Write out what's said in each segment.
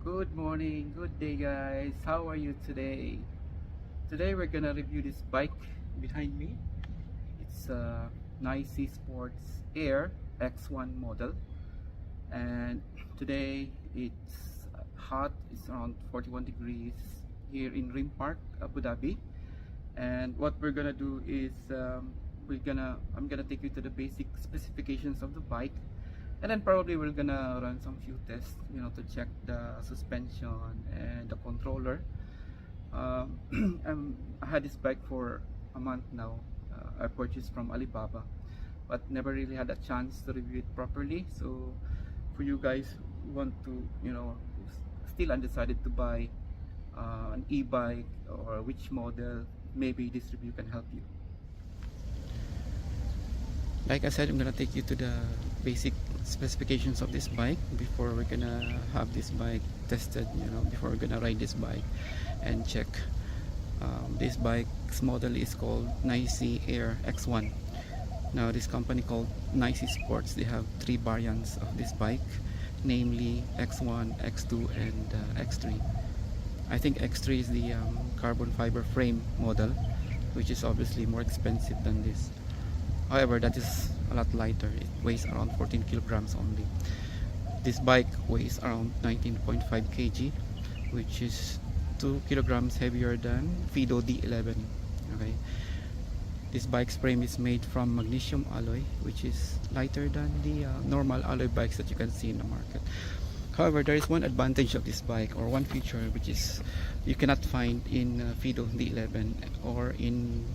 Good morning, good day guys. How are you today? Today we're gonna review this bike behind me. It's a Naicisports Air X1 model, and today it's hot. It's around 41 degrees here in Rim Park, Abu Dhabi. And what we're gonna do is I'm gonna take you to the basic specifications of the bike, and then probably we're gonna run some few tests, to check the suspension and the controller. I had this bike for a month now. I purchased from Alibaba, but never really had a chance to review it properly. So for you guys who want to, still undecided to buy an e-bike or which model, maybe this review can help you. Like I said, I'm gonna take you to the basic specifications of this bike before we're gonna have this bike tested, before we're gonna ride this bike and check. This bike's model is called Nici Air X1. Now this company called Naicisports, they have three variants of this bike, namely X1, X2 and X3. I think X3 is the carbon fiber frame model, which is obviously more expensive than this. However, that is a lot lighter. It weighs around 14 kilograms only. This bike weighs around 19.5 kg, which is 2 kilograms heavier than Fido D11. Okay, this bike's frame is made from magnesium alloy, which is lighter than the normal alloy bikes that you can see in the market. However, there is one advantage of this bike, or one feature, which is you cannot find in Fido D11 or in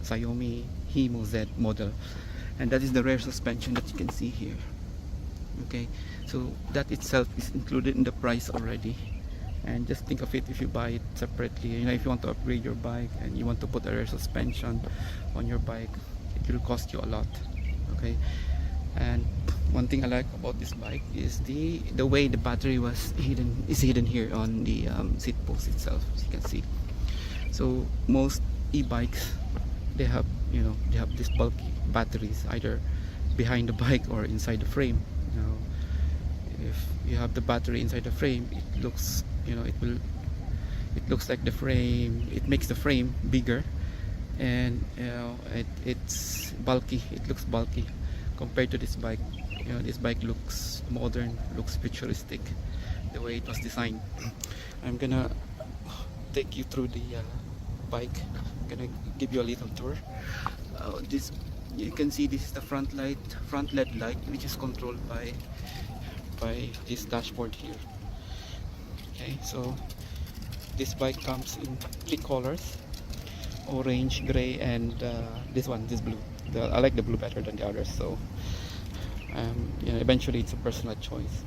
Xiaomi Himo Z model, and that is the rear suspension that you can see here. Okay, so that itself is included in the price already. And just think of it, if you buy it separately, if you want to upgrade your bike and you want to put a rear suspension on your bike, it will cost you a lot. Okay, and one thing I like about this bike is the way the battery is hidden here on the seat post itself, as you can see. So most e-bikes, they have these bulky batteries either behind the bike or inside the frame. If you have the battery inside the frame, it looks it looks like the frame, it makes the frame bigger, and it's bulky. It looks bulky compared to this bike. This bike looks modern, looks futuristic, the way it was designed. I'm gonna take you through the bike. I'm gonna give you a little tour. This, you can see, this is the front LED light, which is controlled by this dashboard here. Okay, so this bike comes in three colors: orange, gray, and this blue. I like the blue better than the others, so eventually it's a personal choice.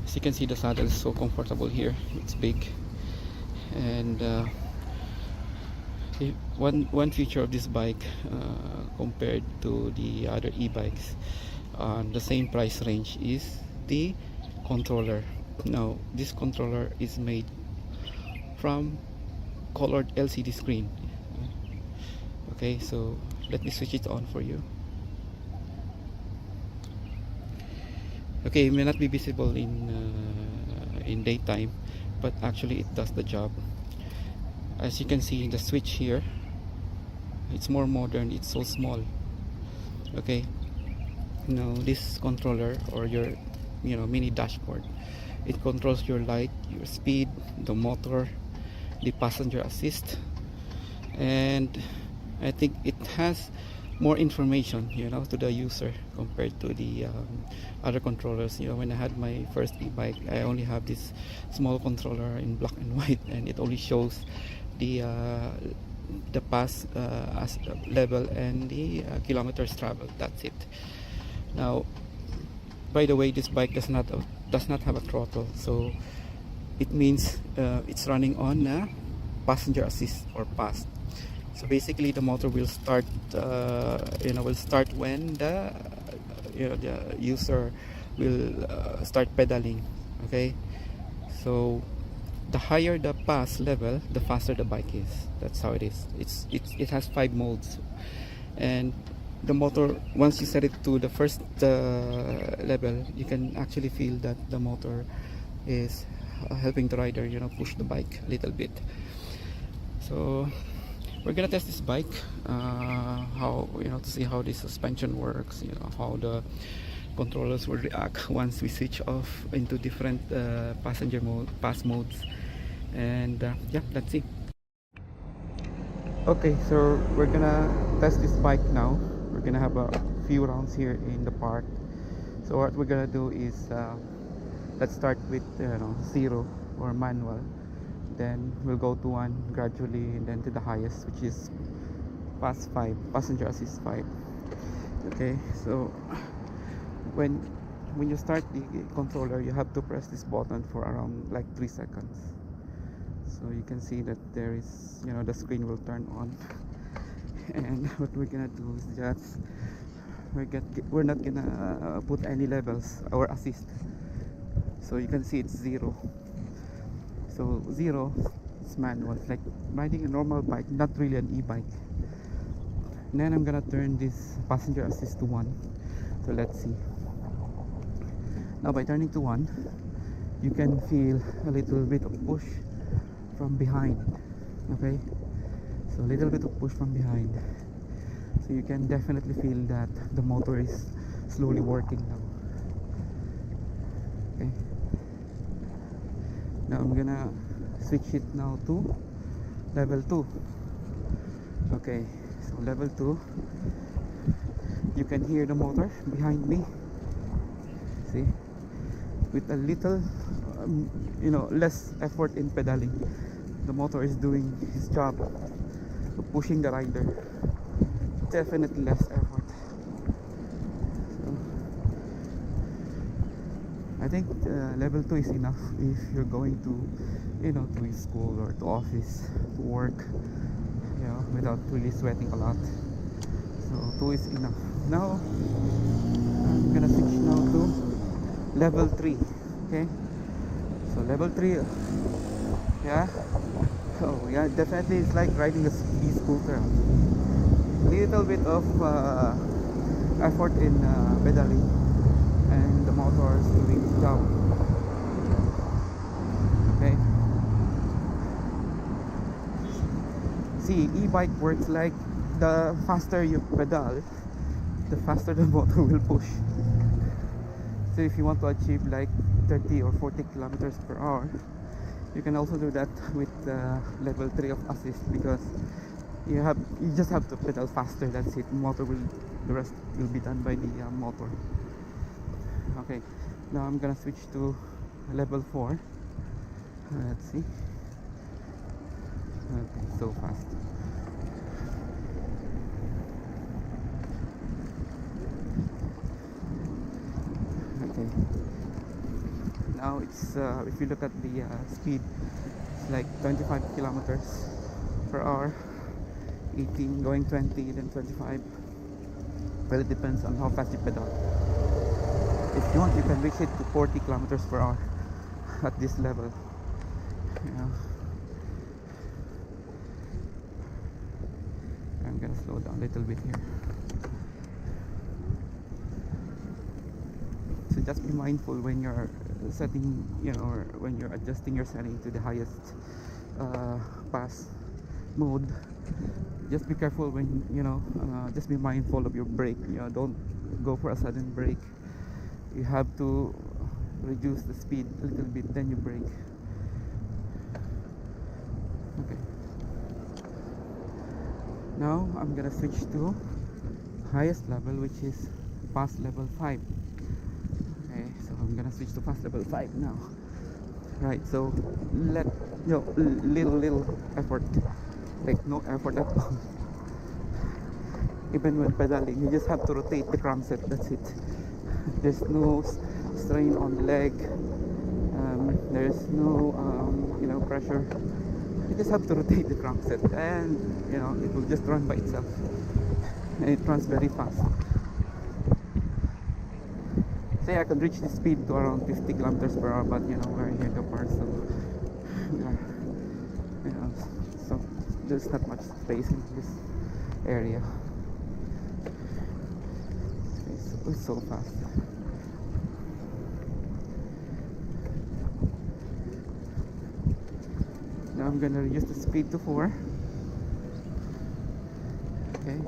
As you can see, the saddle is so comfortable here. It's big, and one feature of this bike compared to the other e-bikes on the same price range is the controller. Now this controller is made from colored LCD screen. Okay, so let me switch it on for you. Okay, it may not be visible in daytime, but actually it does the job. As you can see, the switch here, it's more modern. It's so small. Okay, now this controller, or your mini dashboard, it controls your light, your speed, the motor, the passenger assist, and I think it has more information to the user compared to the other controllers. When I had my first e-bike, I only have this small controller in black and white, and it only shows the pass level and the kilometers traveled. That's it. Now, by the way, this bike does not have a throttle, so it means it's running on passenger assist, or PAS. So basically, the motor will start when the user will start pedaling. Okay, so the higher the PAS level, the faster the bike is. That's how it is. It has 5 modes, and the motor, once you set it to the first level, you can actually feel that the motor is helping the rider, you know, push the bike a little bit. So we're gonna test this bike, how, you know, to see how the suspension works, you know, how the controllers will react once we switch off into different passenger mode, pass modes, and yeah, let's see. Okay, so we're gonna test this bike now. We're gonna have a few rounds here in the park. So what we're gonna do is let's start with, you know, 0 or manual, then we'll go to 1 gradually, and then to the highest, which is pass 5, passenger assist 5. Okay, so when you start the controller, you have to press this button for around like 3 seconds. So you can see that there is, you know, the screen will turn on. And what we're gonna do is just we're not gonna put any levels or assist. So you can see it's 0. So 0 is manual. It's like riding a normal bike, not really an e-bike. And then I'm gonna turn this passenger assist to 1. So let's see. Now by turning to 1, you can feel a little bit of push from behind. Okay, so a little bit of push from behind. So you can definitely feel that the motor is slowly working now. Okay, now I'm gonna switch it now to level 2. Okay, so level 2, you can hear the motor behind me. See, with a little you know, less effort in pedaling, the motor is doing his job, pushing the rider. Definitely less effort. So I think level 2 is enough if you're going to, you know, to school or to office, to work, you know, without really sweating a lot. So 2 is enough. Now I'm gonna switch now to level 3. Okay, so level 3, yeah. Oh yeah, definitely it's like riding a e-scooter. Little bit of effort in pedaling, and the motor is doing its job. Okay, see, e-bike works like the faster you pedal, the faster the motor will push. So if you want to achieve like 30 or 40 kilometers per hour, you can also do that with level 3 of assist, because you just have to pedal faster. That's it. The rest will be done by the motor. Okay, now I'm gonna switch to level 4. Let's see. Okay, so fast. Okay, now it's if you look at the speed, it's like 25 kilometers per hour, 18 going 20, then 25. Well, it depends on how fast you pedal. If you want, you can reach it to 40 kilometers per hour at this level. Yeah. I'm gonna slow down a little bit here. So just be mindful when you're setting, you know, or when you're adjusting your setting to the highest pass mode. Just be careful when, you know, just be mindful of your brake. You know, don't go for a sudden brake. You have to reduce the speed a little bit, then you brake. Okay, now I'm gonna switch to highest level, which is pass level 5. Okay, so I'm gonna switch to pass level 5 now. Right, so let, you know, little effort, like no effort at all. Even when pedaling, you just have to rotate the crankshaft. That's it. There's no strain on the leg. There's no you know, pressure. You just have to rotate the crankshaft, and you know, it will just run by itself, and it runs very fast. Say I can reach the speed to around 50 kilometers per hour, but you know, we're here in the park, so you know, so there's not much space in this area. It's so fast. Now I'm gonna reduce the speed to 4. Okay.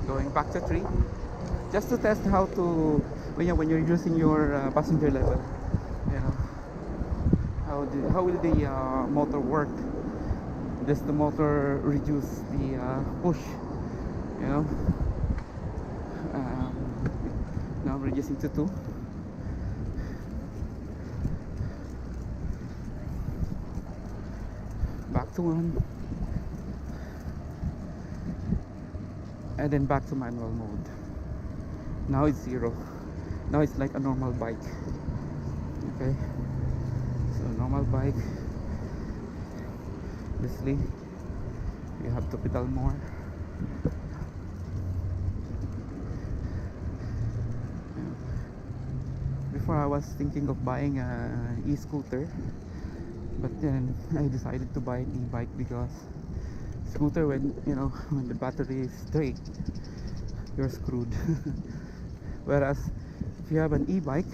Going back to 3, just to test how to when you're using your passenger level, you know, how will the motor work. Does the motor reduce the push, you know? Now I'm reducing to 2. Back to 1. And then back to manual mode. Now it's 0. Now it's like a normal bike. Okay, so normal bike, obviously you have to pedal more. Before I was thinking of buying an e-scooter, but then I decided to buy an e-bike because scooter, when when the battery is drained, you're screwed. Whereas if you have an e-bike,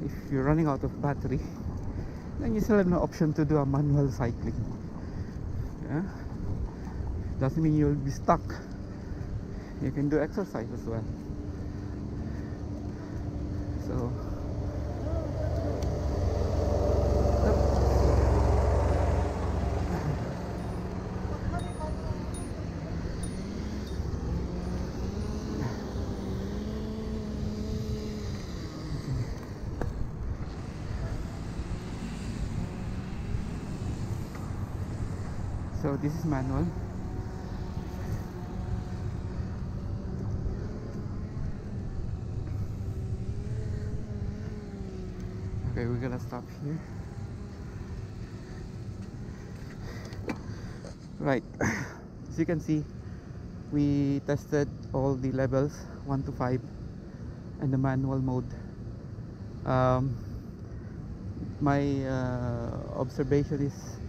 if you're running out of battery, then you still have no option to do a manual cycling. Yeah, doesn't mean you'll be stuck. You can do exercise as well. So this is manual. Okay, we're gonna stop here. Right, as you can see, we tested all the levels 1 to 5 and the manual mode. My observation is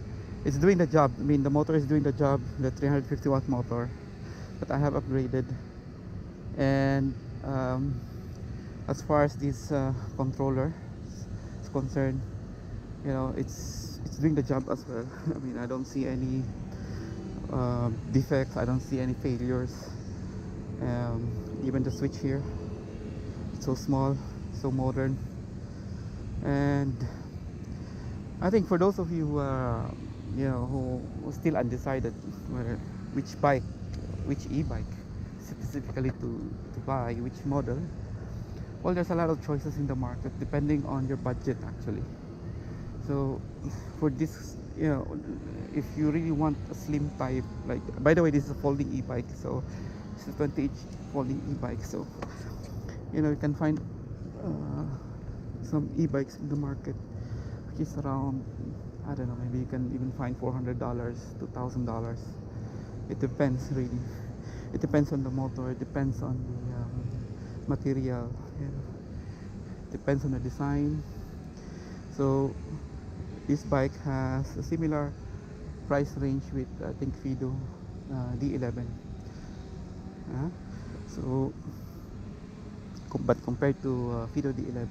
it's doing the job. I mean, the motor is doing the job, the 350 watt motor, but I have upgraded. And as far as this controller is concerned, it's doing the job as well. I mean, I don't see any defects, I don't see any failures. Even the switch here, it's so small, so modern. And I think for those of you who still undecided which e-bike specifically to buy, which model, well, there's a lot of choices in the market depending on your budget actually. So for this, if you really want a slim type, like, by the way, this is a folding e-bike, so it's a 20-inch folding e-bike, so you can find some e-bikes in the market which is around, I don't know, maybe you can even find $400 to $1,000. It depends, really. It depends on the motor, it depends on the material, it depends on the design. So this bike has a similar price range with, I think, Fido D11. So but compared to Fido D11,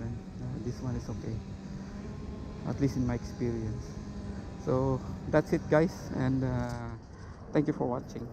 this one is okay, at least in my experience. So that's it, guys, and thank you for watching.